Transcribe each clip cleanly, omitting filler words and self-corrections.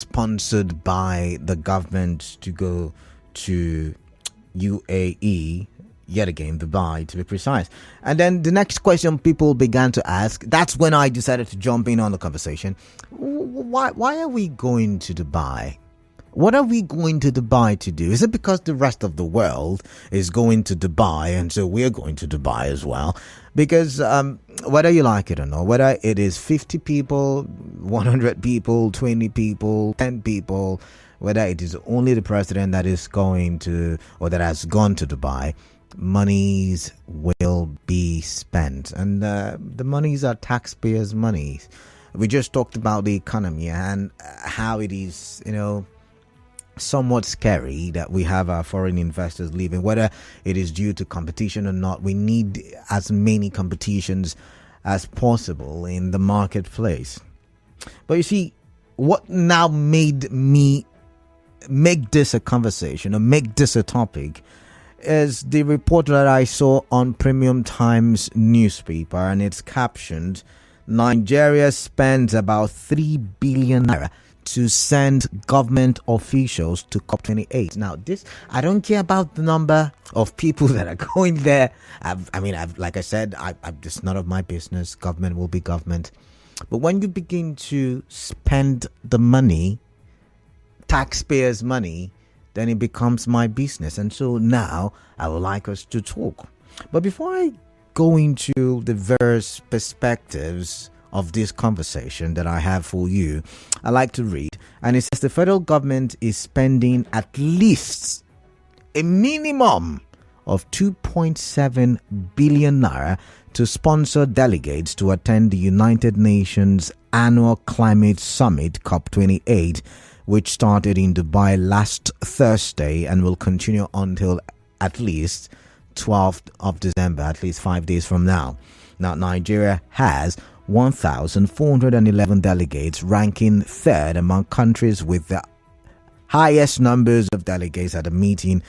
sponsored by the government to go to UAE, yet again, Dubai to be precise. And then the next question people began to ask, that's when I decided to jump in on the conversation. Why are we going to Dubai? What are we going to Dubai to do? Is it because the rest of the world is going to Dubai and so we're going to Dubai as well? Because whether you like it or not, whether it is 50 people, 100 people, 20 people, 10 people, whether it is only the president that is going to or that has gone to Dubai, monies will be spent. And the monies are taxpayers' monies. We just talked about the economy and how it is, somewhat scary that we have our foreign investors leaving, whether it is due to competition or not. We need as many competitions as possible in the marketplace. But you see, what now made me make this a conversation or make this a topic is the report that I saw on Premium Times newspaper, and it's captioned, Nigeria spends about 3 billion naira to send government officials to COP28. Now, this, I don't care about the number of people that are going there. Like I said, it's none of my business. Government will be government. But when you begin to spend the money, taxpayers' money, then it becomes my business. And so now I would like us to talk. But before I go into the various perspectives of this conversation that I have for you, I like to read, and it says the federal government is spending at least a minimum of 2.7 billion naira to sponsor delegates to attend the United Nations annual climate summit COP28, which started in Dubai last Thursday and will continue until at least 12th of December, at least 5 days from now. Now, Nigeria has 1,411 delegates, ranking third among countries with the highest numbers of delegates at the meeting.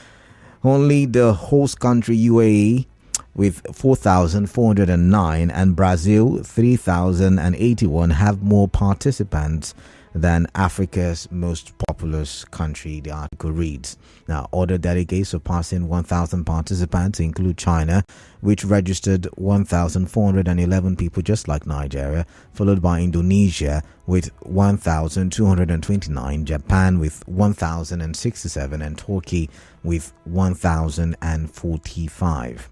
Only the host country UAE with 4,409 and Brazil 3,081 have more participants than Africa's most populous country, the article reads. Now, other delegates surpassing 1,000 participants include China, which registered 1,411 people just like Nigeria, followed by Indonesia with 1,229, Japan with 1,067, and Turkey with 1,045.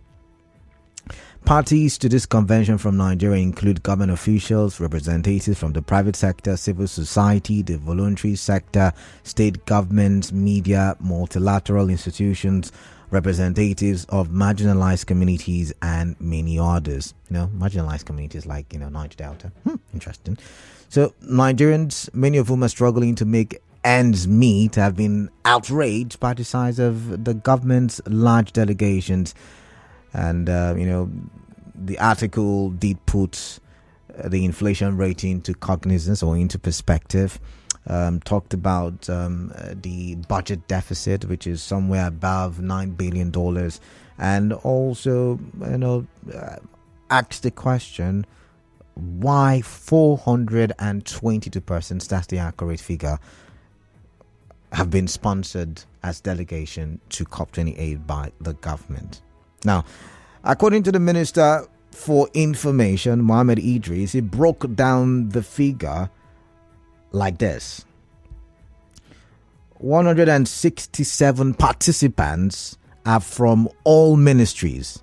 Parties to this convention from Nigeria include government officials, representatives from the private sector, civil society, the voluntary sector, state governments, media, multilateral institutions, representatives of marginalized communities, and many others. Marginalized communities like, Niger Delta. Interesting. So Nigerians, many of whom are struggling to make ends meet, have been outraged by the size of the government's large delegations. And, the article did put the inflation rate into cognizance or into perspective. Talked about the budget deficit, which is somewhere above $9 billion. And also, asked the question, why 422 persons, that's the accurate figure, have been sponsored as delegation to COP28 by the government. Now, according to the Minister for Information, Mohammed Idris, he broke down the figure like this. 167 participants are from all ministries,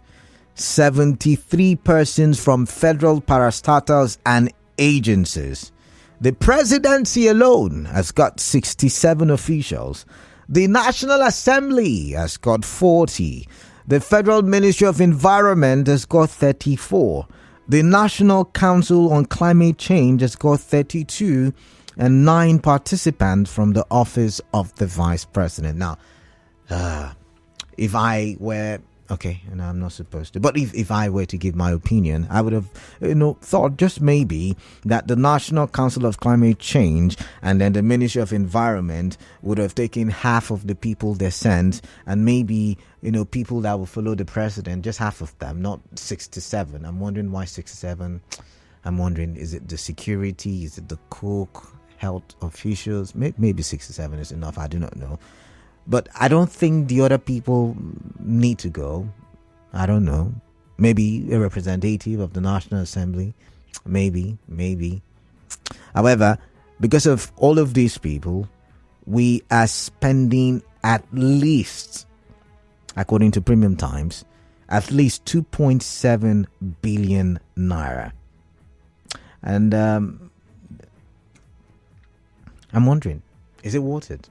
73 persons from federal parastatals and agencies. The presidency alone has got 67 officials. The National Assembly has got 40. The Federal Ministry of Environment has got 34. The National Council on Climate Change has got 32, and 9 participants from the Office of the Vice President. Now, if I were... Okay, and I'm not supposed to. But if I were to give my opinion, I would have, thought just maybe that the National Council of Climate Change and then the Ministry of Environment would have taken half of the people they sent, and maybe, people that will follow the president, just half of them, not 67. I'm wondering why 67. I'm wondering, is it the security? Is it the cook? health officials. Maybe 67 is enough. I do not know. But I don't think the other people need to go. I don't know. Maybe a representative of the National Assembly. Maybe. However, because of all of these people, we are spending at least, according to Premium Times, at least 2.7 billion naira. And I'm wondering, is it worth it?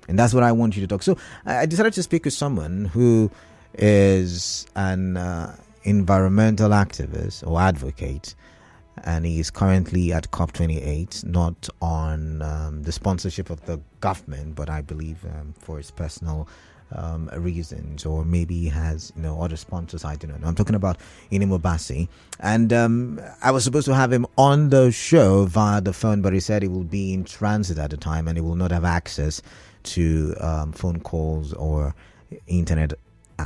And that's what I want you to talk. So I decided to speak with someone who is an environmental activist or advocate, and he is currently at COP28, not on the sponsorship of the government, but I believe for his personal reasons, or maybe he has other sponsors. I don't know. I'm talking about Inimobasi, and I was supposed to have him on the show via the phone, but he said he will be in transit at the time and he will not have access to phone calls or internet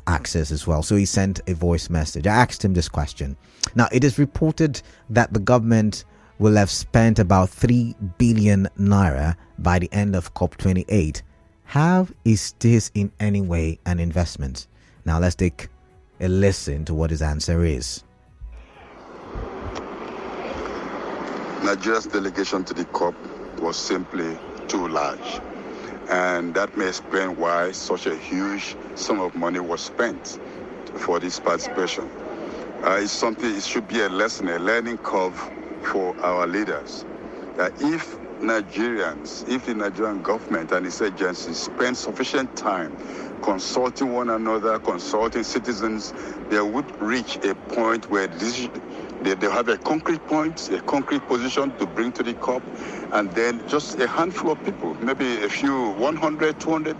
access as well. So he sent a voice message. I asked him this question. Now, it is reported that the government will have spent about 3 billion naira by the end of COP28. How is this in any way an investment? Now, let's take a listen to what his answer is. Nigeria's delegation to the COP was simply too large. And that may explain why such a huge sum of money was spent for this participation. It's something, it should be a lesson, a learning curve for our leaders. That if the Nigerian government and its agencies spend sufficient time consulting one another, consulting citizens, they would reach a point where they have a concrete point, a concrete position to bring to the COP, and then just a handful of people, maybe a few, 100, 200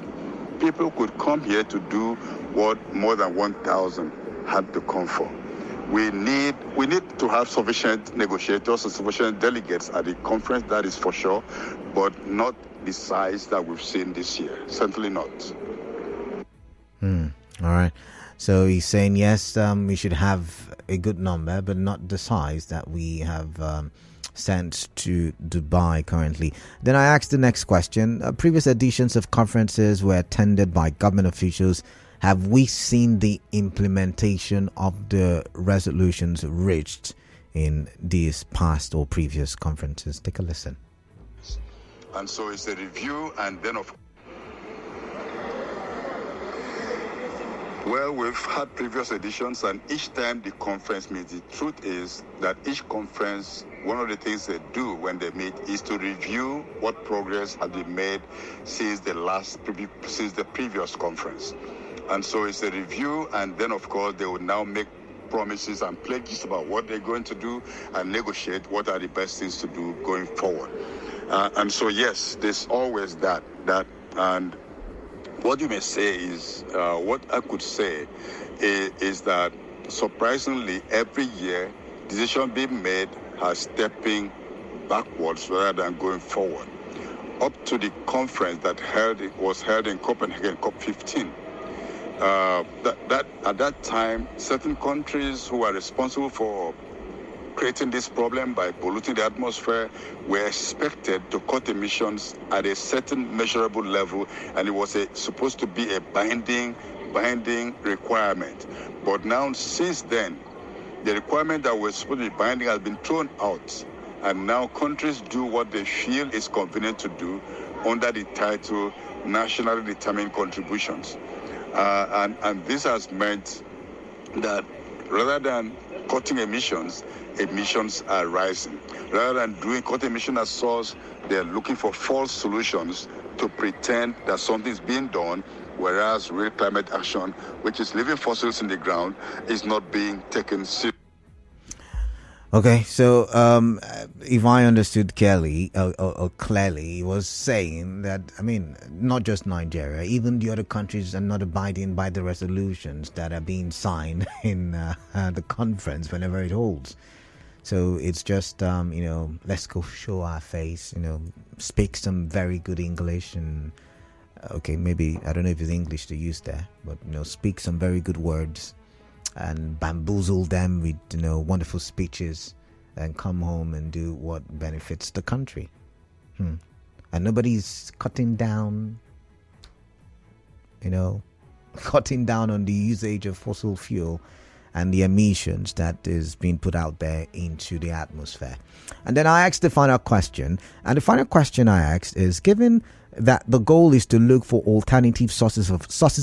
people could come here to do what more than 1,000 had to come for. We need to have sufficient negotiators and sufficient delegates at the conference, that is for sure, but not the size that we've seen this year. Certainly not. All right. So he's saying, yes, we should have a good number, but not the size that we have sent to Dubai currently. Then I asked the next question. Previous editions of conferences were attended by government officials. Have we seen the implementation of the resolutions reached in these past or previous conferences? Take a listen. And so it's a review, and then well, we've had previous editions, and each time the conference meets, the truth is that each conference, one of the things they do when they meet is to review what progress has been made since the previous conference. And so it's a review, and then of course they will now make promises and pledges about what they're going to do and negotiate what are the best things to do going forward. And so yes, there's always that. And what you may say is, what I could say is that surprisingly every year decision being made has stepping backwards rather than going forward. Up to the conference that was held in Copenhagen, COP15. At that time, certain countries who are responsible for creating this problem by polluting the atmosphere were expected to cut emissions at a certain measurable level, and it was supposed to be a binding requirement. But now, since then, the requirement that was supposed to be binding has been thrown out, and now countries do what they feel is convenient to do under the title nationally determined contributions. And this has meant that rather than cutting emissions are rising. Rather than cutting emissions as source, they're looking for false solutions to pretend that something is being done, whereas real climate action, which is leaving fossils in the ground, is not being taken seriously. Okay, so if I understood clearly, he was saying that, not just Nigeria, even the other countries are not abiding by the resolutions that are being signed in the conference whenever it holds. So it's just, let's go show our face, speak some very good English and, okay, maybe, I don't know if it's English to use there, but, speak some very good words and bamboozle them with wonderful speeches and come home and do what benefits the country. And nobody's cutting down on the usage of fossil fuel and the emissions that is being put out there into the atmosphere. And then I asked the final question, and the final question I asked is, given that the goal is to look for alternative sources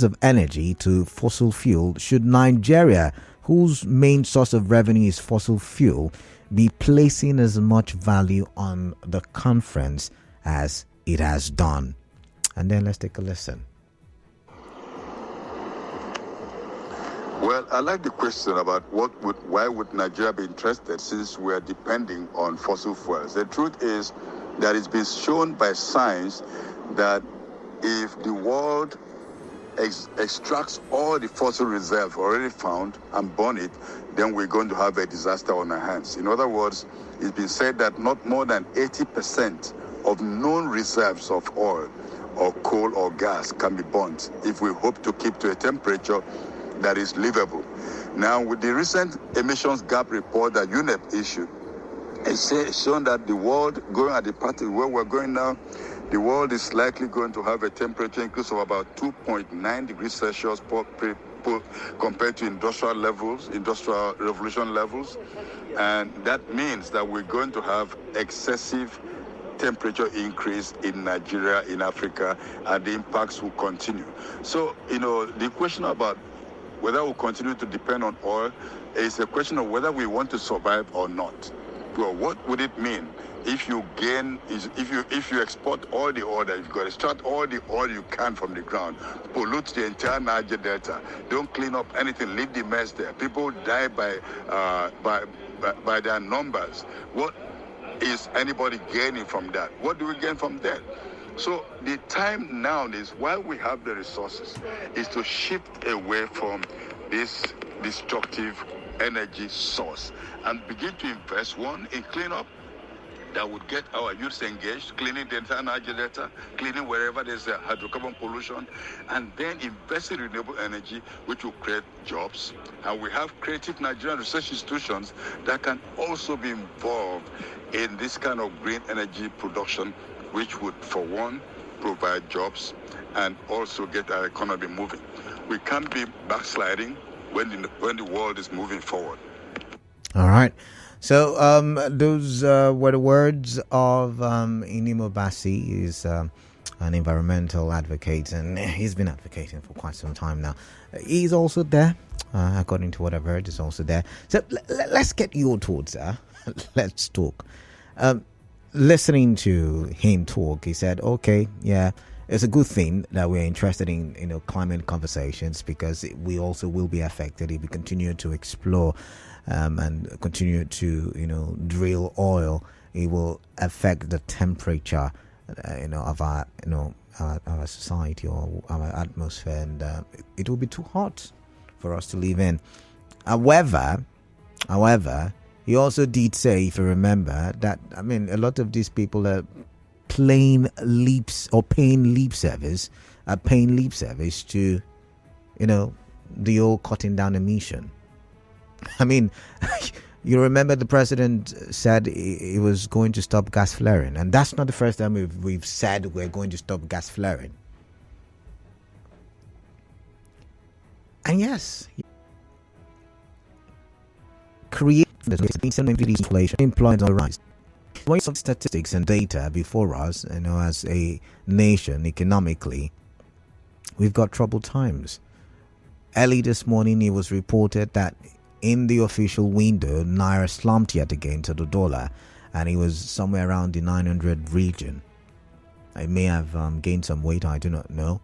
of energy to fossil fuel, should Nigeria, whose main source of revenue is fossil fuel, be placing as much value on the conference as it has done? And then let's take a listen. Well, I like the question about why would Nigeria be interested since we are depending on fossil fuels. The truth is that it's been shown by science that if the world extracts all the fossil reserves already found and burn it, then we're going to have a disaster on our hands. In other words, it's been said that not more than 80% of known reserves of oil or coal or gas can be burnt if we hope to keep to a temperature that is livable. Now, with the recent emissions gap report that UNEP issued, it's shown that the world going at the path where we're going now, the world is likely going to have a temperature increase of about 2.9 degrees Celsius compared to industrial revolution levels. And that means that we're going to have excessive temperature increase in Nigeria, in Africa, and the impacts will continue. So, the question about whether we'll continue to depend on oil is a question of whether we want to survive or not. Well, what would it mean if you export all the oil that you've got, extract all the oil you can from the ground, pollute the entire Niger Delta, don't clean up anything, leave the mess there. People die by their numbers. What is anybody gaining from that? What do we gain from that? So the time now is, while we have the resources, is to shift away from this destructive energy source and begin to invest, one, in cleanup that would get our youths engaged, cleaning the entire Niger Delta, cleaning wherever there's a hydrocarbon pollution, and then invest in renewable energy, which will create jobs. And we have creative Nigerian research institutions that can also be involved in this kind of green energy production, which would, for one, provide jobs and also get our economy moving. We can't be backsliding when the world is moving forward. All right. So those were the words of Inimo Bassi. He's an environmental advocate, and he's been advocating for quite some time now. He's also there, according to what I've heard, he's also there. So let's get your thoughts, sir. Let's talk. Listening to him talk, he said, okay, yeah, it's a good thing that we're interested in climate conversations, because we also will be affected if we continue to explore and continue to drill oil. It will affect the temperature of our society or our atmosphere, and it will be too hot for us to live in. However, he also did say, if you remember, that a lot of these people are paying lip service to the old cutting down emission. You remember the president said he was going to stop gas flaring, and that's not the first time we've said we're going to stop gas flaring. And yes, employment on the rise. When some statistics and data before us, as a nation economically, we've got troubled times. Early this morning, it was reported that in the official window, Naira slumped yet again to the dollar, and it was somewhere around the 900 region. It may have gained some weight, I do not know.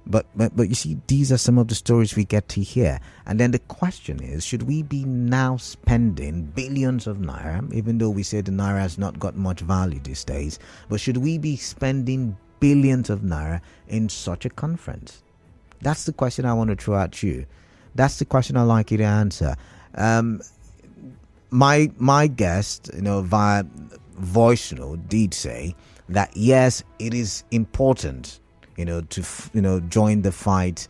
But you see, these are some of the stories we get to hear. And then the question is, should we be now spending billions of naira, even though we say the naira has not got much value these days, but should we be spending billions of naira in such a conference? That's the question I want to throw at you. That's the question I'd like you to answer. My guest, via voice note, did say that yes, it is important to join the fight,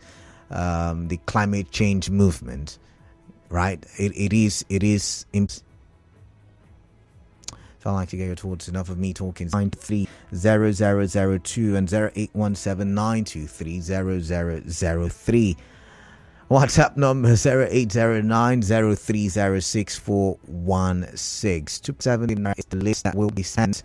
the climate change movement, right? It is. So If I'd like to get your thoughts, enough of me talking. 930002 and 0817-923-0003. WhatsApp number 0809030616. 270 is the list that will be sent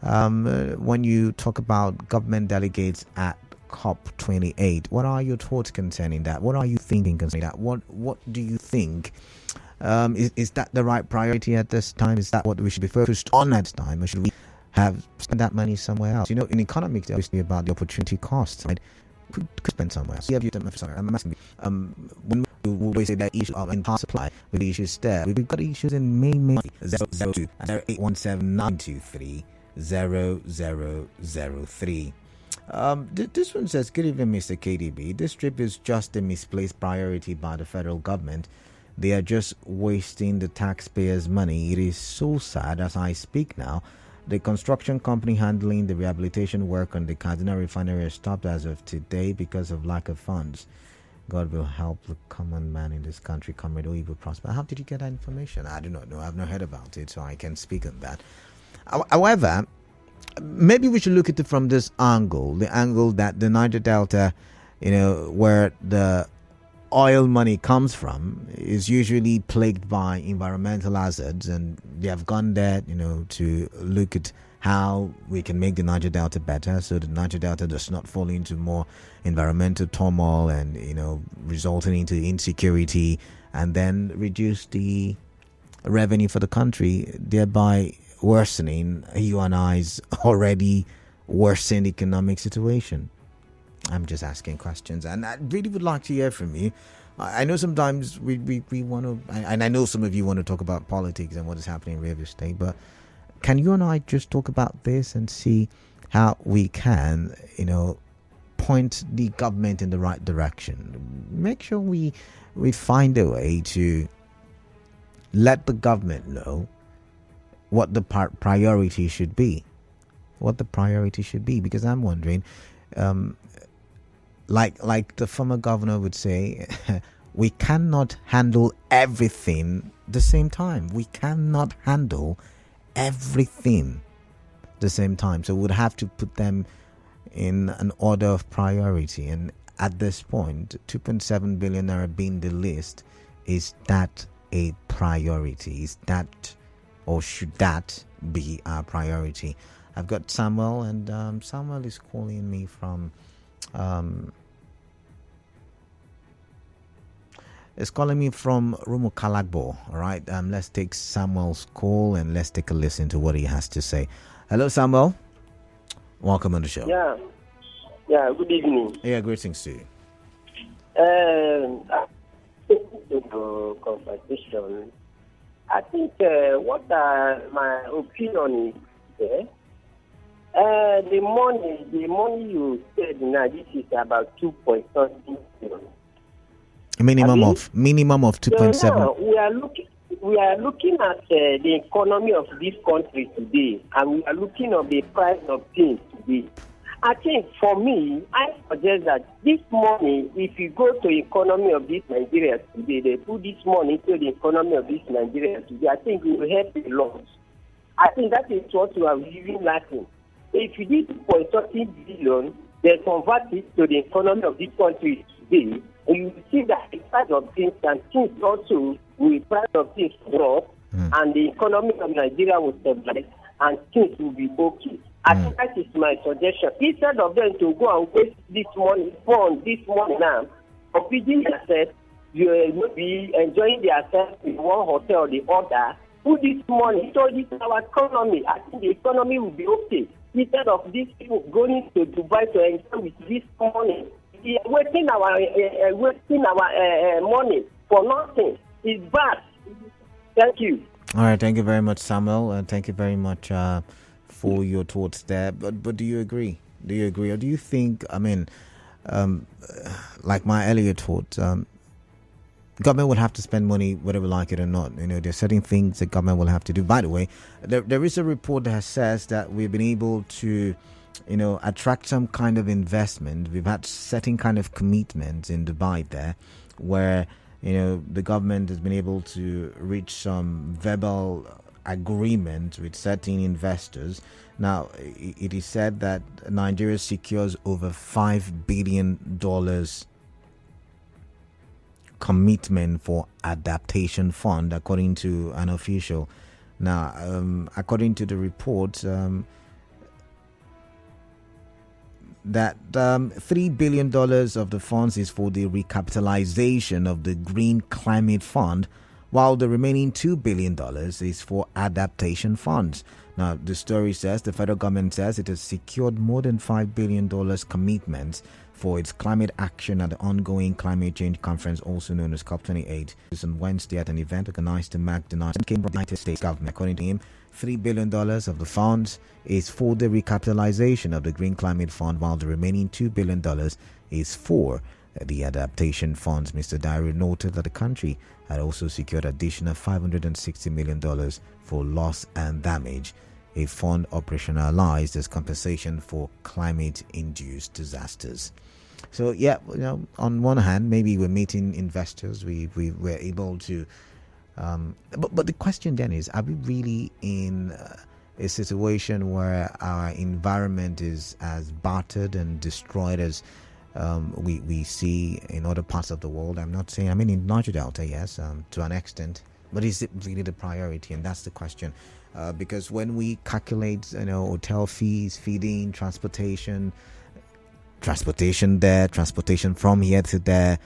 when you talk about government delegates at COP28. What are your thoughts concerning that? What are you thinking concerning that? What do you think? Is that the right priority at this time? Is that what we should be focused on at this time? Or should we have spent that money somewhere else? In economics, they're obviously about the opportunity costs, right? Could spend somewhere else. I'm asking you, when we always say that issue of in power supply, with the issues there, we've got issues in main 002 and 0817-923-0003. This one says, good evening, Mr. KDB. This trip is just a misplaced priority by the federal government. They are just wasting the taxpayers' money. It is so sad as I speak now. The construction company handling the rehabilitation work on the Kaduna refinery has stopped as of today because of lack of funds. God will help the common man in this country. Comrade Oyibo prosper. How did you get that information? I do not know. I've not heard about it, so I can speak on that. However, maybe we should look at it from this angle, the angle that the Niger Delta, where the oil money comes from, is usually plagued by environmental hazards, and they have gone there, to look at how we can make the Niger Delta better, so the Niger Delta does not fall into more environmental turmoil and resulting into insecurity, and then reduce the revenue for the country, thereby worsening you and I's already worsened economic situation. I'm just asking questions, and I really would like to hear from you. I know sometimes we want to, and I know some of you want to talk about politics and what is happening in River State, but can you and I just talk about this and see how we can, point the government in the right direction? Make sure we find a way to let the government know what the priority should be. Because I'm wondering, like the former governor would say, we cannot handle everything the same time. We cannot handle everything the same time. So we'd have to put them in an order of priority. And at this point, 2.7 billion naira being the list, is that a priority? Is that, or should that be our priority? I've got Samuel, and Samuel is calling me from Rumo Kalagbo. All right, let's take Samuel's call and let's take a listen to what he has to say. Hello, Samuel. Welcome on the show. Yeah. Good evening. Yeah, greetings to you. Conversation. I think what my opinion is, the money you said now, this is about 2.something billion. Minimum of 2.7. So now we are looking at the economy of this country today, and we are looking at the price of things today. I think for me, I suggest that this money, if you go to the economy of this Nigeria today, they put this money into the economy of this Nigeria today, I think it will help a lot. I think that is what we are really lacking. If you did 2.something billion, they convert it to the economy of this country today, and you will see that the price of things and things also will price of things drop, and the economy of Nigeria will stabilize, and things will be okay. I think that is my suggestion. Instead of them to go and waste this money, fund this money now, for feeding yourself, you will be enjoying yourself in one hotel or the other. Put this money, so this is our economy. I think the economy will be okay. Instead of these people going to Dubai to enjoy with this money, we are wasting our money for nothing. It's bad. Thank you. All right, thank you very much, Samuel, and thank you very much for your thoughts there. But do you agree? Do you agree, or do you think? I mean, like my earlier thought, government will have to spend money whether we like it or not. There's certain things the government will have to do. By the way, there is a report that says that we've been able to, attract some kind of investment. We've had certain kind of commitments in Dubai there, where the government has been able to reach some verbal agreement with certain investors. Now, it is said that Nigeria secures over $5 billion commitment for adaptation fund, according to an official. Now, according to the report, that $3 billion of the funds is for the recapitalization of the Green Climate Fund, while the remaining $2 billion is for adaptation funds. Now, the story says the federal government says it has secured more than $5 billion commitments for its climate action at the ongoing climate change conference, also known as COP28. This on Wednesday at an event organized to mark the United States government. According to him, $3 billion of the funds is for the recapitalization of the Green Climate Fund, while the remaining $2 billion is for the adaptation funds. Mr. Diary noted that the country had also secured additional $560 million for loss and damage, a fund operationalized as compensation for climate-induced disasters. So, yeah, on one hand, maybe we're meeting investors, we were able to, but the question then is, are we really in a situation where our environment is as battered and destroyed as we see in other parts of the world? I'm not saying, in Niger Delta, yes, to an extent, but is it really the priority? And that's the question. Because when we calculate, hotel fees, feeding, transportation there, transportation from here to there,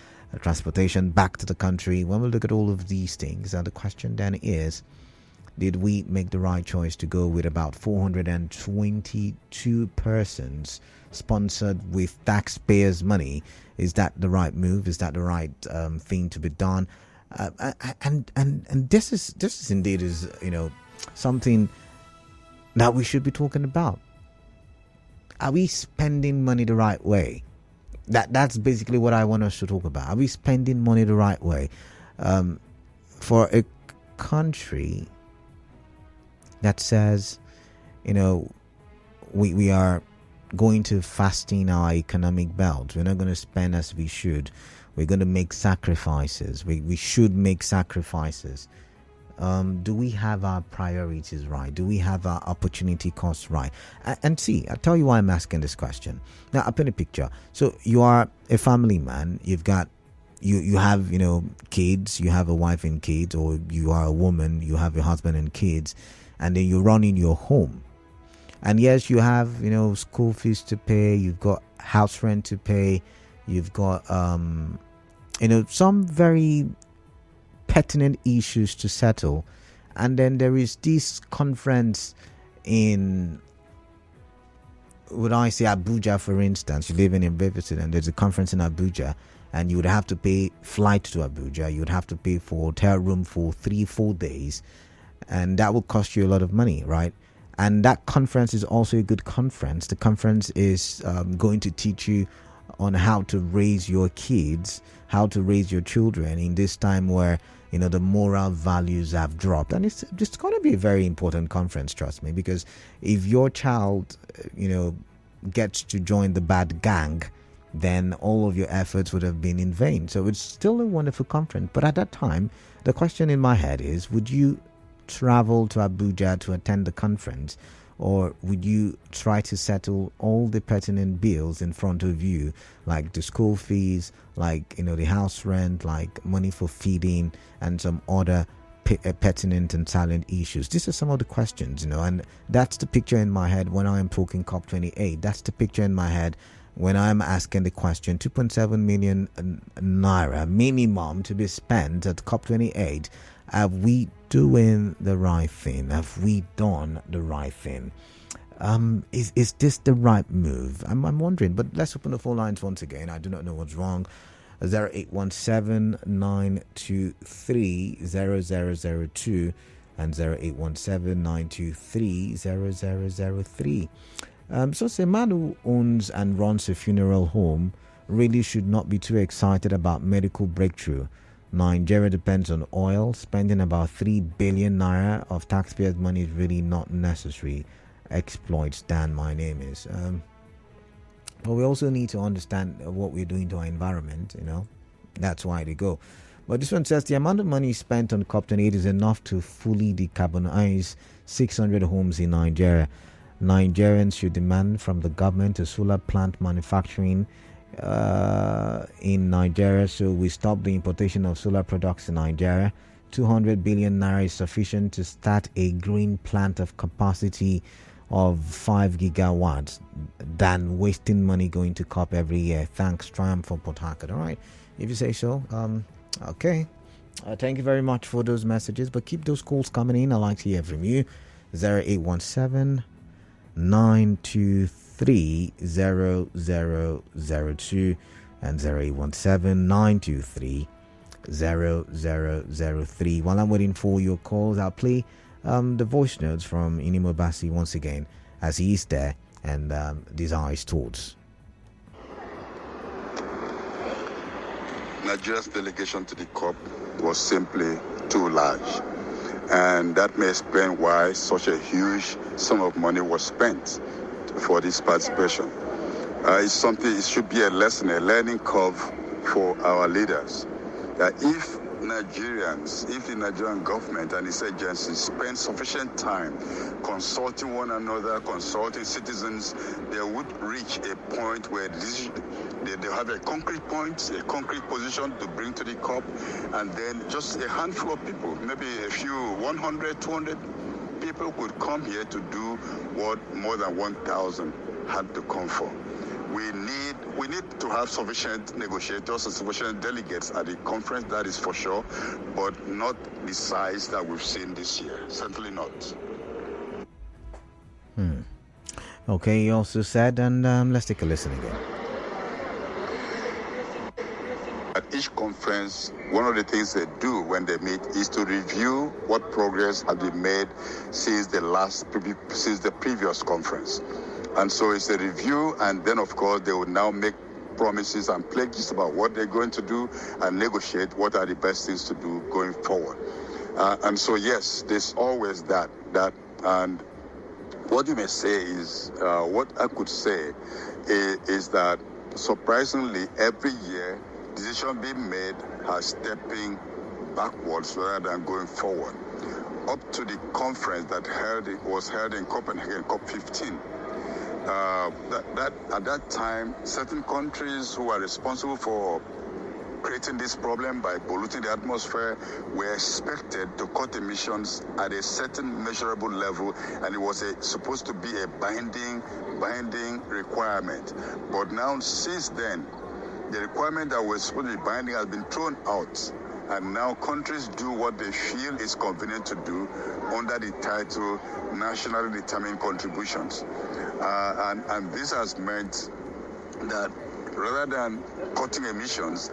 transportation back to the country, when we look at all of these things, the question then is, did we make the right choice to go with about 422 persons sponsored with taxpayers' money? Is that the right move? Is that the right thing to be done? And this is indeed something that we should be talking about. Are we spending money the right way? That's basically what I want us to talk about. Are we spending money the right way? For a country that says, we are going to fasten our economic belt. We're not going to spend as we should. We're going to make sacrifices. We should make sacrifices. Do we have our priorities right? Do we have our opportunity costs right? And see, I'll tell you why I'm asking this question. Now, I'll paint a picture. So you are a family man. You've got, you have, kids. You have a wife and kids, or you are a woman. You have a husband and kids, and then you're running your home. And yes, you have, school fees to pay. You've got house rent to pay. You've got, some very pertinent issues to settle. And then there is this conference in, would I say Abuja, for instance. You live in Riverton, and there's a conference in Abuja, and you would have to pay flight to Abuja. You would have to pay for hotel room for 3-4 days, and that will cost you a lot of money, right? And that conference is also a good conference. The conference is going to teach you on how to raise your kids, how to raise your children in this time where the moral values have dropped. And it's going to be a very important conference, trust me, because if your child gets to join the bad gang, then all of your efforts would have been in vain. So it's still a wonderful conference. But at that time, the question in my head is, would you travel to Abuja to attend the conference, or would you try to settle all the pertinent bills in front of you, like the school fees, like the house rent, like money for feeding, and some other pertinent and silent issues? These are some of the questions, and that's the picture in my head when I am talking COP28. That's the picture in my head when I'm asking the question: 2.7 million naira minimum to be spent at COP28. Are we doing the right thing? Have we done the right thing? Is this the right move? I'm wondering. But let's open the phone lines once again. I do not know what's wrong. 0817-923-0002 and 0817-923-0003. So a man who owns and runs a funeral home really should not be too excited about medical breakthrough. Nigeria depends on oil. Spending about 3 billion naira of taxpayers' money is really not necessary. Exploits Dan, my name is. But we also need to understand what we're doing to our environment. That's why they go. But this one says the amount of money spent on COP28 is enough to fully decarbonize 600 homes in Nigeria. Nigerians should demand from the government a solar plant manufacturing in Nigeria, so we stop the importation of solar products in Nigeria. 200 billion naira is sufficient to start a green plant of capacity of 5 gigawatts than wasting money going to COP every year. Thanks, Triumph for Port Harcourt. All right, if you say so. Okay. Thank you very much for those messages, but keep those calls coming in. I'd like to hear from you. 0817 923 0002 and 0817 923 0003. While I'm waiting for your calls, I'll play the voice notes from Inimo Bassi once again as he is there, and these are his thoughts. Nigeria's delegation to the COP was simply too large, and that may explain why such a huge sum of money was spent for this participation. It's something, it should be a lesson, a learning curve for our leaders, that if the Nigerian government and its agencies spend sufficient time consulting one another, consulting citizens, they would reach a point where they have a concrete point, a concrete position to bring to the COP, and then just a handful of people, maybe a few, 100, 200 people could come here to do what more than 1,000 had to come for. We need to have sufficient negotiators and sufficient delegates at the conference, that is for sure, but not the size that we've seen this year. Certainly not. Okay, he also said, and let's take a listen again. At each conference, one of the things they do when they meet is to review what progress has been made since the previous conference. And so it's a review, and then of course they will now make promises and pledges about what they're going to do and negotiate what are the best things to do going forward. And so yes, there's always that. And what you may say is, what I could say is that surprisingly every year decision being made has stepping backwards rather than going forward. Up to the conference that was held in Copenhagen, COP15. At that time, certain countries who are responsible for creating this problem by polluting the atmosphere were expected to cut emissions at a certain measurable level, and it was supposed to be a binding requirement. But now, since then, the requirement that was supposed to be binding has been thrown out, and now countries do what they feel is convenient to do under the title nationally determined contributions. And this has meant that rather than cutting emissions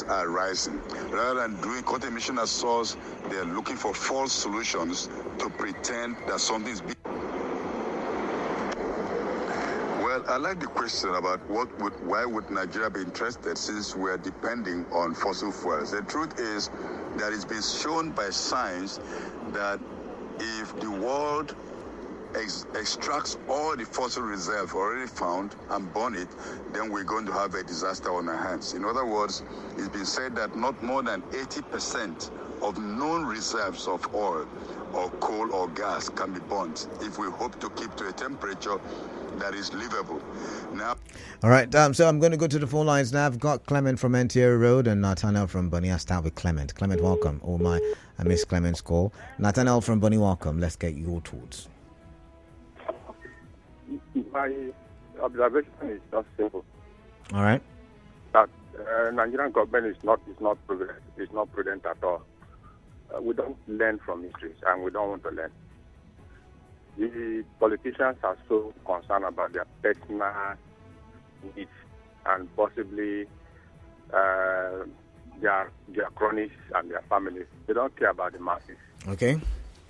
are rising. Rather than cutting emission as source, they're looking for false solutions to pretend that something's big. Well, I like the question about why would Nigeria be interested since we're depending on fossil fuels. The truth is that it's been shown by science that if the world extracts all the fossil reserves already found and burn it, then we're going to have a disaster on our hands. In other words, it's been said that not more than 80% of known reserves of oil or coal or gas can be burnt if we hope to keep to a temperature that is livable. Now, all right, so I'm going to go to the phone lines now. I've got Clement from NTA Road and Nathaniel from Bunny. I'll start with Clement. Clement, welcome. Oh my, I missed Clement's call. Nathaniel from Bunny, welcome. Let's get your thoughts. My observation is just simple. All right. That Nigerian government is not prudent at all. We don't learn from history, and we don't want to learn. The politicians are so concerned about their personal needs and possibly their cronies and their families. They don't care about the masses. Okay.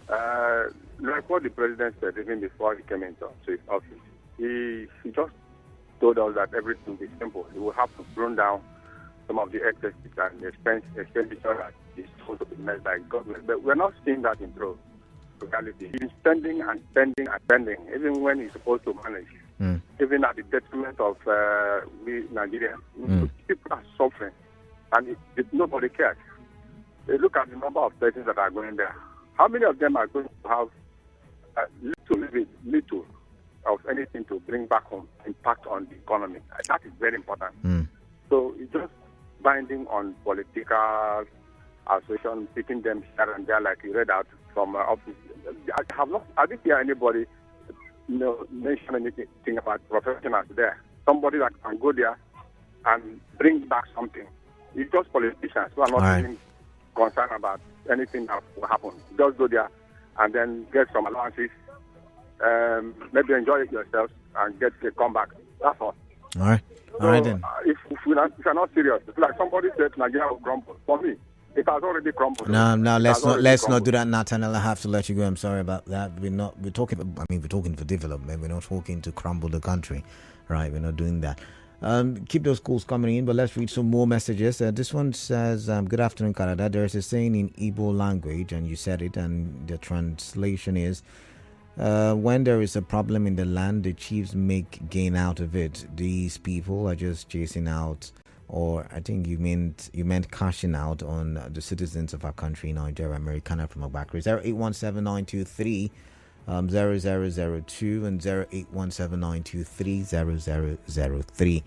Like what the president said even before he came into his office, he just told us that everything will be simple. He will have to bring down some of the excesses and expenditure that is supposed to be made by government. But we're not seeing that in true reality. He's spending and spending and spending, even when he's supposed to manage, even at the detriment of we Nigerians. People are suffering. and nobody cares. They look at the number of persons that are going there. How many of them are going to have little of anything to bring back home, impact on the economy? That is very important. So it's just binding on political association, picking them here and there, like you read out from office. I didn't hear anybody mention anything about professionals there. Somebody that can go there and bring back something. It's just politicians who are not even concerned about anything that will happen. Just go there and then get some allowances, maybe enjoy it yourselves and get a comeback. That's all. All right. So, all right then. If you're not serious, it's like somebody said Nigeria will crumble. For me, it has already crumbled. No, let's not do that, Nathaniel. I have to let you go. I'm sorry about that. We're talking for development. We're not talking to crumble the country, right? We're not doing that. Keep those calls coming in, but let's read some more messages. This one says, good afternoon, Canada. There's a saying in Igbo language, and you said it, and the translation is, when there is a problem in the land, the chiefs make gain out of it. These people are just chasing out, or I think you meant cashing out on the citizens of our country, Nigeria. Americana from Obakri. 0817-923 0002 and 0817-923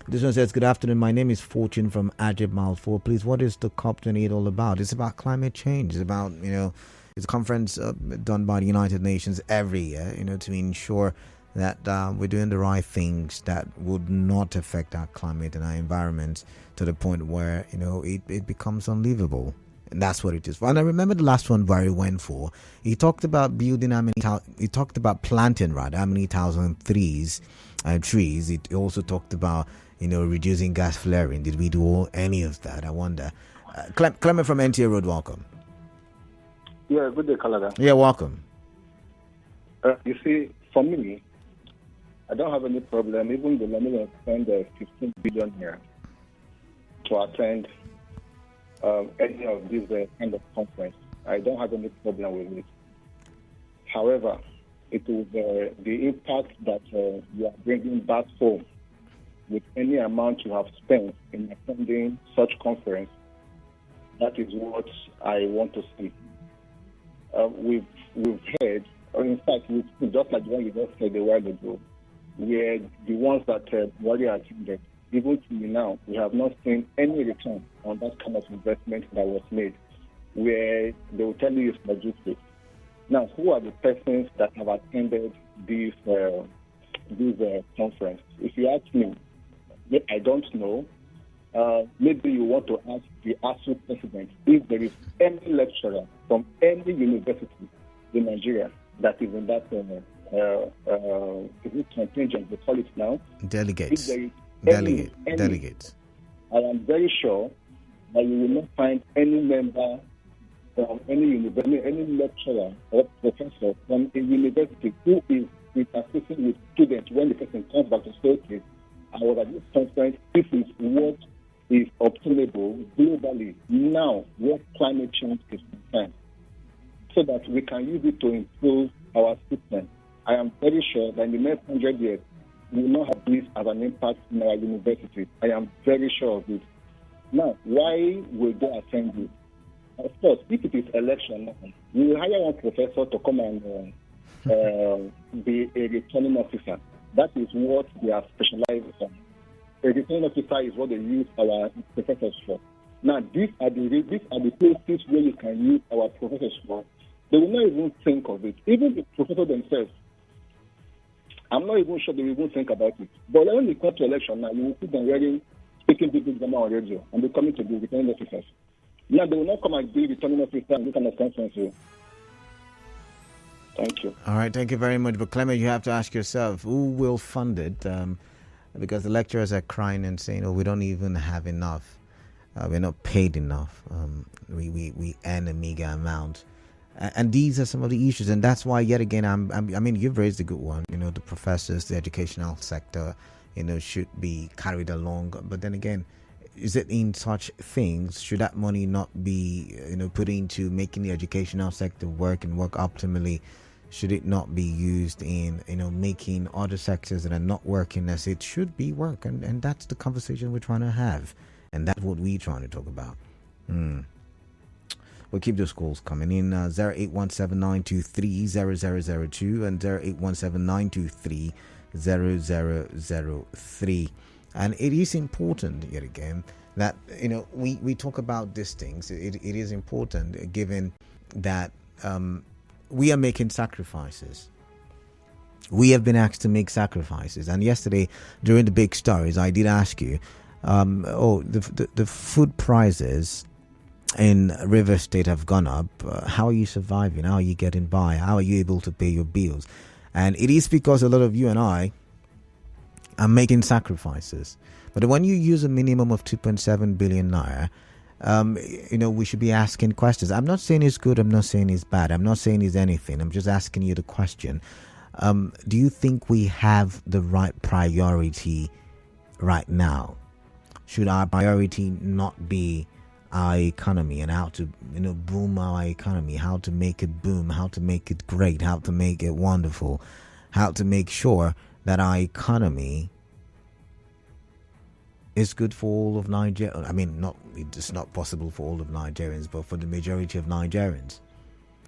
This one says, good afternoon. My name is Fortune from Ajib Mile 4. Please, what is the COP28 all about? It's about climate change. It's about, it's a conference done by the United Nations every year, to ensure that we're doing the right things that would not affect our climate and our environment to the point where, it becomes unlivable. And that's what it is. And I remember the last one Barry went for. He talked about planting how many thousand trees. It also talked about, reducing gas flaring. Did we do any of that? I wonder. Clement from NTA Road, welcome. Yeah, good day, Canada. Yeah, welcome. You see, for me, I don't have any problem. Even the money will spend 15 billion here to attend any of these kind of conference. I don't have any problem with it. However, it is the impact that you are bringing back home with any amount you have spent in attending such conference. That is what I want to see. We've heard, or in fact, we've seen, just like the one you just said a while ago, where the ones that Wally attended, even to now, we have not seen any return on that kind of investment that was made, where they will tell you it's logistics. Now, who are the persons that have attended this conference? If you ask me, I don't know. Maybe you want to ask the ASU president if there is any lecturer from any university in Nigeria that is in that contingent, they call it now. Delegates. Delegates. I am very sure that you will not find any member from any university, any lecturer or professor from a university who is interfacing with students when the person comes back to say, okay, I was at this conference, this is what is obtainable globally now where climate change is concerned, so that we can use it to improve our system. I am very sure that in the next 100 years, we will not have this as an impact in our universities. I am very sure of it. Now, why will they attend this? Of course, if it is election, we will hire one professor to come and be a returning officer. That is what they are specialized on. A returning officer is what they use our professors for. Now, these are the places where you can use our professors for. They will not even think of it. Even the professors themselves, I'm not even sure they will even think about it. But when we come to election now, you will see them speaking big grammar on radio, and they're coming to be returning officers. Now, they will not come and be returning officers and this kind of conference here. Thank you. All right, thank you very much. But Clement, you have to ask yourself, who will fund it? Because the lecturers are crying and saying, we don't even have enough. We're not paid enough. We earn a meager amount. And these are some of the issues. And that's why, yet again, I mean, you've raised a good one. The professors, the educational sector, should be carried along. But then again, is it in such things, should that money not be, put into making the educational sector work and work optimally? Should it not be used in, making other sectors that are not working as it should be work? And that's the conversation we're trying to have. And that's what we're trying to talk about. We'll keep those calls coming in. 0817-923-0002 and 0817-923-0003. And it is important, yet again, that, we talk about these things. It is important, given that we are making sacrifices. We have been asked to make sacrifices. And yesterday, during the big stories, I did ask you, the food prices in River State have gone up. How are you surviving? How are you getting by? How are you able to pay your bills? And it is because a lot of you and I are making sacrifices. But when you use a minimum of 2.7 billion naira, we should be asking questions. I'm not saying it's good. I'm not saying it's bad. I'm not saying it's anything. I'm just asking you the question. Do you think we have the right priority right now? Should our priority not be our economy and how to, boom our economy, how to make it boom, how to make it great, how to make it wonderful, how to make sure that our economy is good for all of Nigeria? I mean, it's not possible for all of Nigerians, but for the majority of Nigerians.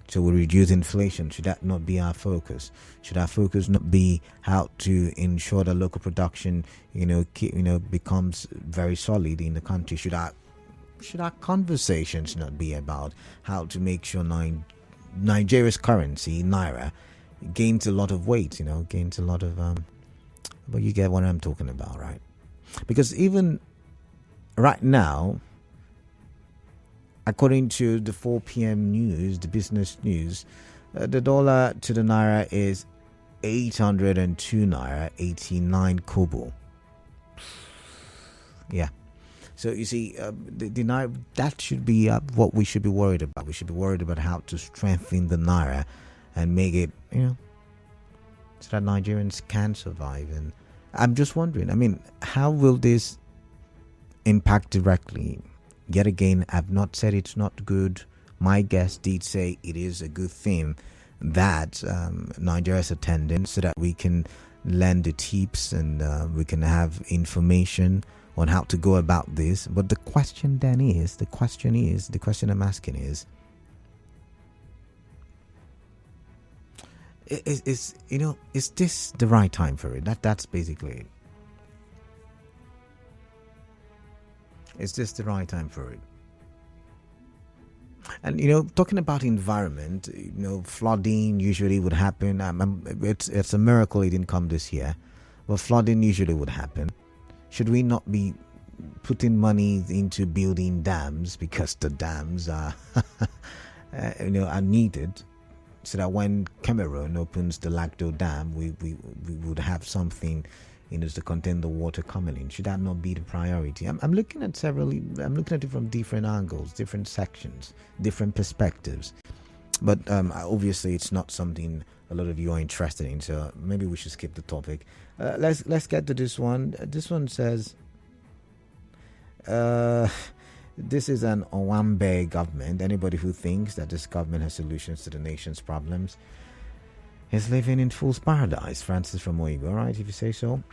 So we reduce inflation. Should that not be our focus? Should our focus not be how to ensure that local production, becomes very solid in the country? Should our conversations not be about how to make sure Nigeria's currency, naira, gains a lot of weight? Gains a lot of but you get what I'm talking about, right? Because even right now, according to the 4 p.m. news, the business news, the dollar to the naira is 802 naira, 89 kobo. Yeah. So you see, the naira, that should be what we should be worried about. We should be worried about how to strengthen the naira and make it, so that Nigerians can survive. And I'm just wondering, how will this impact directly? Yet again, I've not said it's not good. My guest did say it is a good thing that Nigeria is attending, so that we can learn the tips and we can have information on how to go about this. But the question I'm asking is this the right time for it? That's basically it. Is this the right time for it? And talking about environment, flooding usually would happen. It's a miracle it didn't come this year, but flooding usually would happen. Should we not be putting money into building dams, because the dams are are needed, so that when Cameroon opens the Lagdo Dam, we would have something to contain the water coming in? Should that not be the priority? I'm looking at it from different angles, different sections, different perspectives. But obviously it's not something a lot of you are interested in, so maybe we should skip the topic. Let's get to this one. This one says, this is an Owambe government. Anybody who thinks that this government has solutions to the nation's problems is living in fool's paradise. Francis from Oigo, right? If you say so.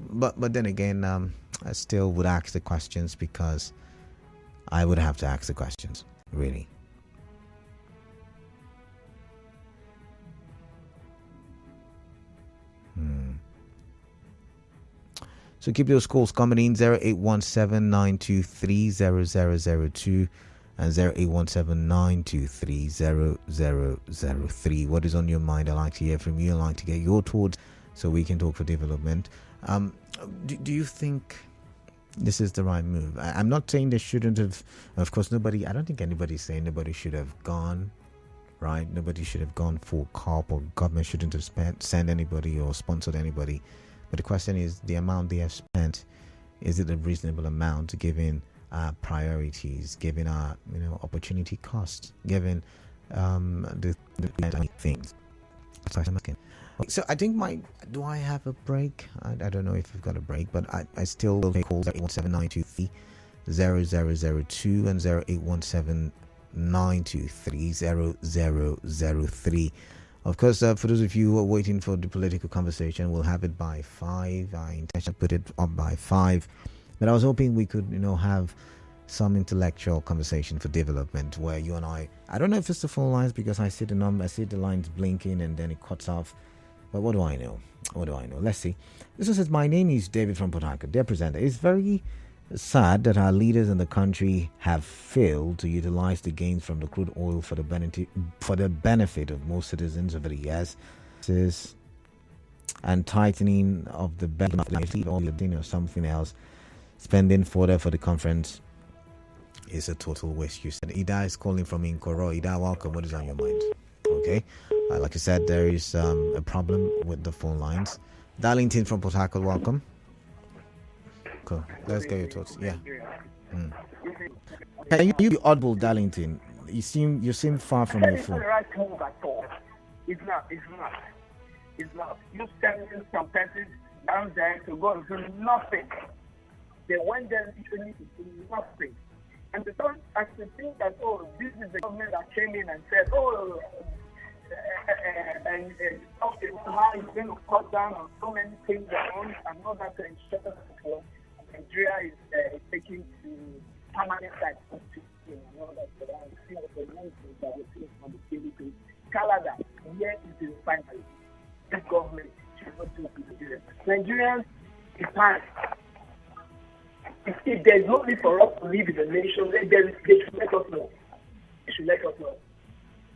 But then again, I still would ask the questions, because I would have to ask the questions, really. So keep those calls coming in. 0817-923-0002 and 0817-923-0003. What is on your mind? I'd like to hear from you. I'd like to get your thoughts so we can talk for development. Do you think this is the right move? I'm not saying they shouldn't have. Of course, I don't think anybody's saying nobody should have gone, right? Nobody should have gone full cop, or government shouldn't have sent anybody or sponsored anybody. But the question is, the amount they have spent, is it a reasonable amount given priorities, given our opportunity costs, given the things? So I think do I have a break? I don't know if we've got a break, but I still will take calls at 817-923-0002 and 0817-923-0003. Of course, for those of you who are waiting for the political conversation, we'll have it by 5. I intend to put it up by 5. But I was hoping we could, have some intellectual conversation for development where you and I don't know if it's the phone lines because I see the number, I see the lines blinking and then it cuts off. But what do I know? Let's see. This one says, my name is David from Port Harcourt. Dear presenter, it's very sad that our leaders in the country have failed to utilize the gains from the crude oil for the benefit of most citizens over the years. And tightening of the benefit or something else. Spending further for the conference is a total waste. You said Ida is calling from Inkoro. Ida, welcome. What is on your mind? Okay. Like I said, there is a problem with the phone lines. Darlington from Port Harcourt, welcome. Cool. Let's get your thoughts. Yeah. Can you be audible, Darlington? You seem far from your phone. It's not. You sending some persons down there to go and do nothing. They went there literally to do nothing. And because as they think that, this is the government that came in and said, okay, now it's going to cut down on so many things and all that to ensure that Nigeria is taking to permanent side and all that. But I'm seeing the things that we're seeing from the KDP. Canada, here it is finally. This government should not do Nigeria. Nigerians, it's time. If there's no need for us to live in the nation, then they should let us know. They should let us know.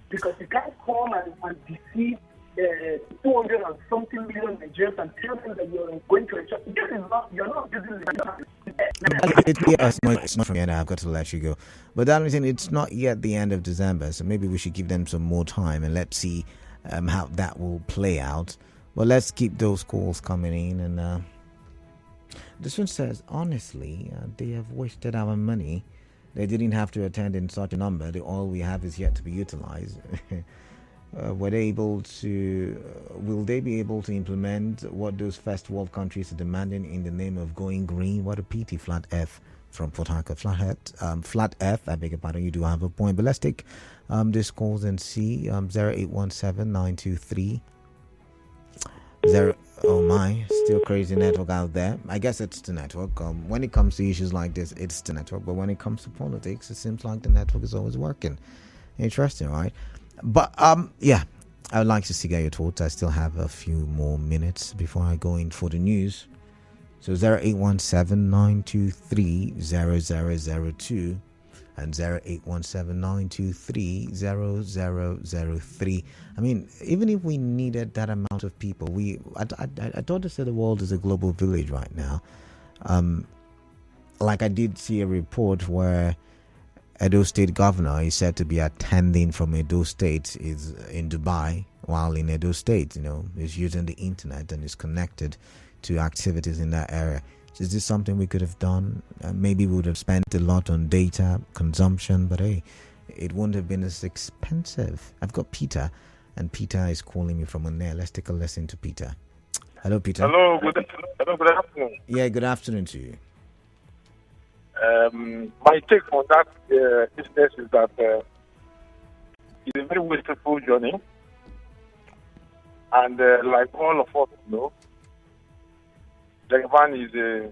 Because you can't come and deceive 200 and something million Nigerians and tell them that you're going to a church. You're not using it's not from yet. I've got to let you go. But that means it's not yet the end of December, so maybe we should give them some more time and let's see how that will play out. But let's keep those calls coming in. And this one says, honestly, they have wasted our money. They didn't have to attend in such a number. The oil we have is yet to be utilized. Will they be able to implement what those first world countries are demanding in the name of going green? What a pity. Flat F from Port Harcourt. Flat F, I beg your pardon, you do have a point. But let's take this calls and see. 0817 923 Oh my, still crazy network out there. I guess it's the network. When it comes to issues like this, it's the network. But when it comes to politics, it seems like the network is always working. Interesting, right? But yeah, I would like to see your thoughts. I still have a few more minutes before I go in for the news. So 0817 923 0002 and 0817 923 0003. I mean, even if we needed that amount of people, I thought they said the world is a global village right now. Like I did see a report where Edo State governor is said to be attending from Edo State is in Dubai, while in Edo State, is using the internet and is connected to activities in that area. Is this something we could have done? Maybe we would have spent a lot on data consumption, but hey, it wouldn't have been as expensive. I've got Peter, and Peter is calling me from on there. Let's take a listen to Peter. Hello, Peter. Hello, good afternoon. Yeah, good afternoon to you. My take on that business is that it's a very wasteful journey, and like all of us know, Japan is a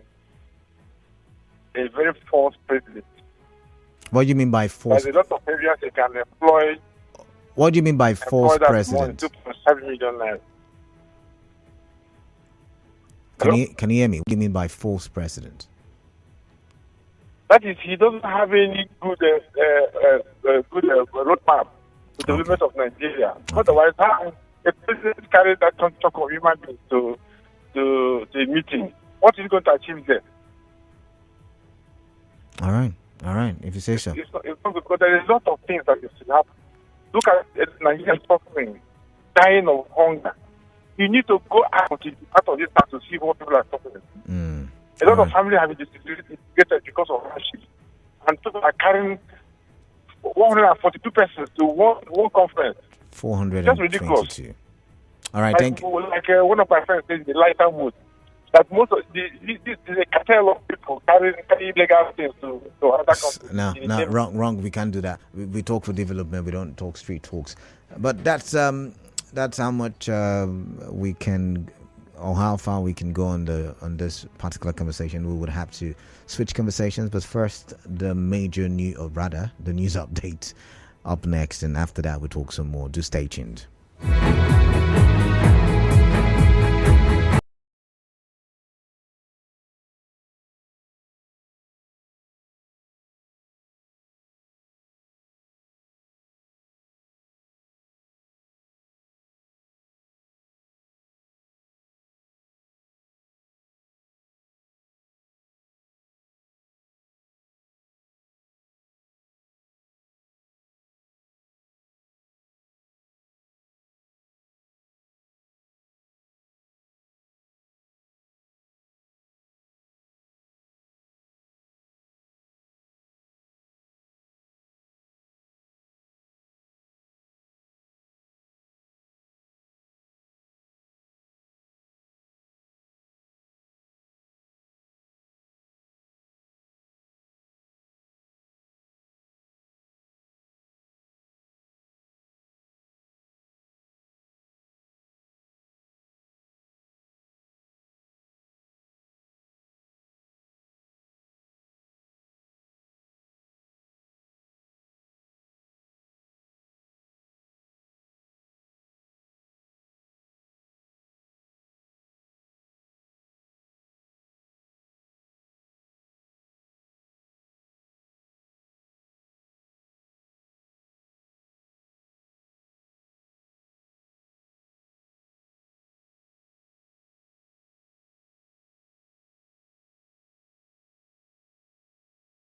very false president. What do you mean by false? There's a lot of areas they can employ. What do you mean by false president? 2.7 million naira. Can you hear me? What do you mean by false president? That is, he doesn't have any good roadmap to the development of Nigeria. Okay. Otherwise, how a president carries that chunk of human beings to the meeting? What is he going to achieve there? All right. If you say so. It's not because there is a lot of things that should happen. Look at Nigeria suffering, dying of hunger. You need to go out of this house to see what people are suffering. A lot of families have been distributed because of hardship. And people are carrying 142 persons to one conference. 422. That's ridiculous. All right, thank you. Like one of my friends says, the lighter mood. That most of this is a cartel of people carrying illegal things to other countries. No, wrong. We can't do that. We talk for development. We don't talk street talks. But that's how much we can or how far we can go on this particular conversation, we would have to switch conversations. But first, the news update up next, and after that, we talk some more. Do stay tuned.